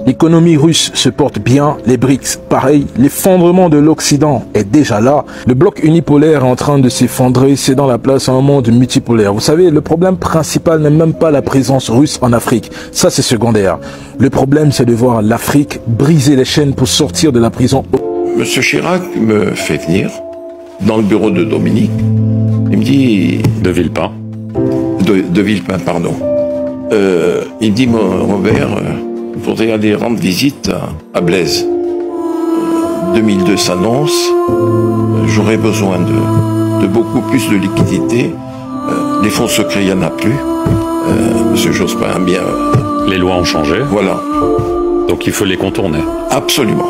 L'économie russe se porte bien, les BRICS pareil, l'effondrement de l'Occident est déjà là. Le bloc unipolaire est en train de s'effondrer, c'est dans la place à un monde multipolaire. Vous savez, le problème principal n'est même pas la présence russe en Afrique, ça c'est secondaire. Le problème c'est de voir l'Afrique briser les chaînes pour sortir de la prison. Monsieur Chirac me fait venir dans le bureau de Dominique, il me dit... De Villepin. De Villepin, pardon. Il me dit, Robert... il faudrait aller rendre visite à Blaise. 2002 s'annonce, j'aurais besoin de beaucoup plus de liquidités. Les fonds secrets, il n'y en a plus. Monsieur Jospin, bien... Les lois ont changé. Voilà. Donc il faut les contourner. Absolument.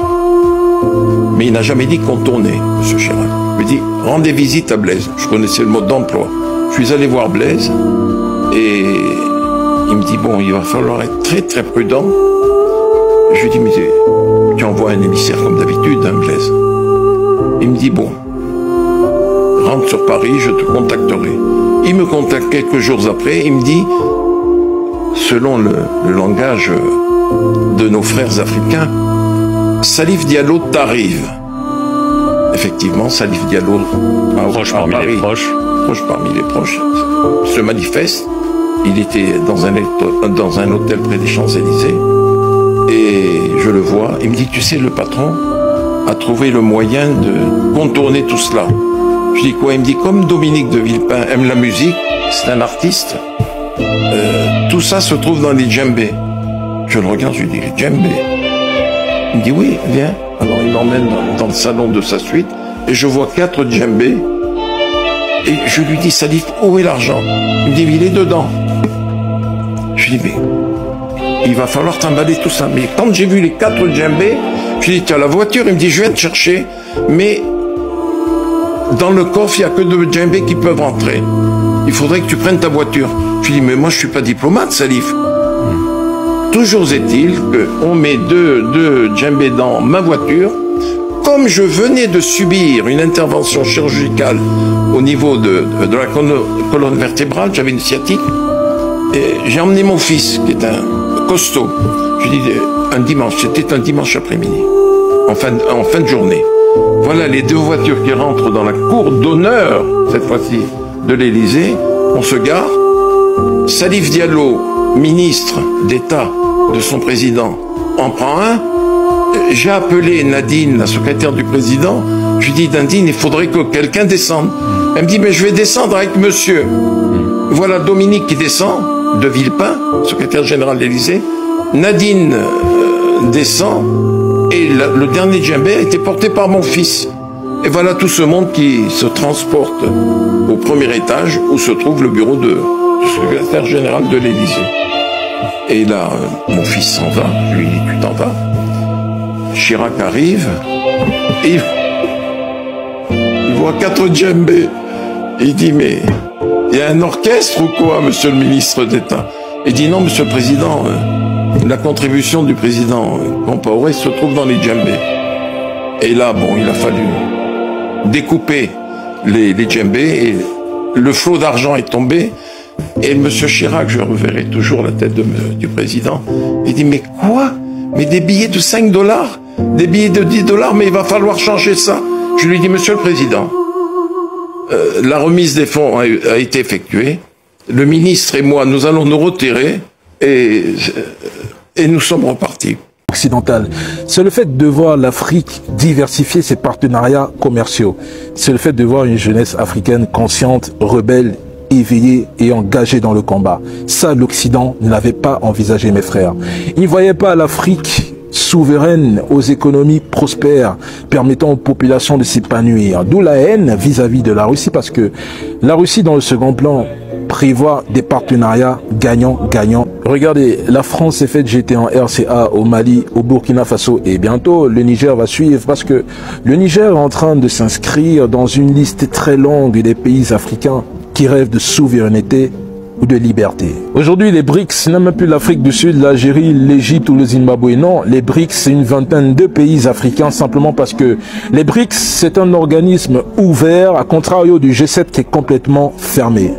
Mais il n'a jamais dit contourner, monsieur Chirac. Il me dit, rendez visite à Blaise. Je connaissais le mode d'emploi. Je suis allé voir Blaise et... il me dit, bon, il va falloir être très très prudent. Je lui dis, mais tu envoies un émissaire comme d'habitude, hein, Blaise. Il me dit, bon, rentre sur Paris, je te contacterai. Il me contacte quelques jours après, il me dit, selon le langage de nos frères africains, Salif Diallo t'arrive. Effectivement, Salif Diallo, proche parmi les proches, se manifeste. Il était dans un hôtel près des Champs-Élysées et je le vois. Il me dit, tu sais, le patron a trouvé le moyen de contourner tout cela. Je dis quoi? Il me dit, comme Dominique de Villepin aime la musique, c'est un artiste, tout ça se trouve dans les djembés. Je le regarde, je lui dis, les djembés? Il me dit, oui, viens. Alors il m'emmène dans le salon de sa suite et je vois 4 djembés. Et je lui dis, Salif, où est l'argent? Il me dit, il est dedans. Je lui dis, mais il va falloir t'emballer tout ça. Mais quand j'ai vu les 4 djembés, je lui dis, tu as la voiture? Il me dit, je viens te chercher. Mais dans le coffre, il n'y a que 2 djembés qui peuvent rentrer. Il faudrait que tu prennes ta voiture. Je lui dis, mais moi, je ne suis pas diplomate, Salif. Toujours est-il qu'on met 2 djembés dans ma voiture. Comme je venais de subir une intervention chirurgicale au niveau de la colonne vertébrale, j'avais une sciatique, et j'ai emmené mon fils, qui est un costaud. Je lui dis, un dimanche, c'était un dimanche après-midi, en fin de journée. Voilà les 2 voitures qui rentrent dans la cour d'honneur, cette fois-ci, de l'Élysée. On se gare. Salif Diallo, ministre d'État de son président, en prend un. J'ai appelé Nadine, la secrétaire du président. Je lui dis, Nadine, il faudrait que quelqu'un descende. Elle me dit, mais je vais descendre avec monsieur. Voilà Dominique qui descend, de Villepin, secrétaire général de l'Élysée. Nadine descend, et le dernier djembé a été porté par mon fils. Et voilà tout ce monde qui se transporte au premier étage, où se trouve le bureau du secrétaire général de l'Élysée. Et là, mon fils s'en va. Je lui dis, tu t'en vas? Chirac arrive, et il voit 4 djembés. Il dit, mais il y a un orchestre ou quoi, monsieur le ministre d'État? Il dit, non, monsieur le président, la contribution du président Compaoré se trouve dans les djembés. Et là, bon, il a fallu découper les djembés, et le flot d'argent est tombé. Et monsieur Chirac, je reverrai toujours la tête du président, il dit, mais quoi? Mais des billets de 5 $, des billets de 10 $, mais il va falloir changer ça. Je lui dis, monsieur le président, la remise des fonds a été effectuée. Le ministre et moi, nous allons nous retirer et nous sommes repartis. Occidentale. C'est le fait de voir l'Afrique diversifier ses partenariats commerciaux. C'est le fait de voir une jeunesse africaine consciente, rebelle, éveillée et engagée dans le combat. Ça, l'Occident ne l'avait pas envisagé, mes frères. Il ne voyait pas l'Afrique souveraine, aux économies prospères, permettant aux populations de s'épanouir. D'où la haine vis-à-vis de la Russie, parce que la Russie, dans le second plan, prévoit des partenariats gagnant-gagnant. Regardez, la France s'est fait jeter en RCA au Mali, au Burkina Faso, et bientôt le Niger va suivre, parce que le Niger est en train de s'inscrire dans une liste très longue des pays africains qui rêvent de souveraineté ou de liberté. Aujourd'hui, les BRICS n'aiment plus l'Afrique du Sud, l'Algérie, l'Égypte ou le Zimbabwe. Non, les BRICS, c'est une vingtaine de pays africains, simplement parce que les BRICS, c'est un organisme ouvert, à contrario du G7 qui est complètement fermé.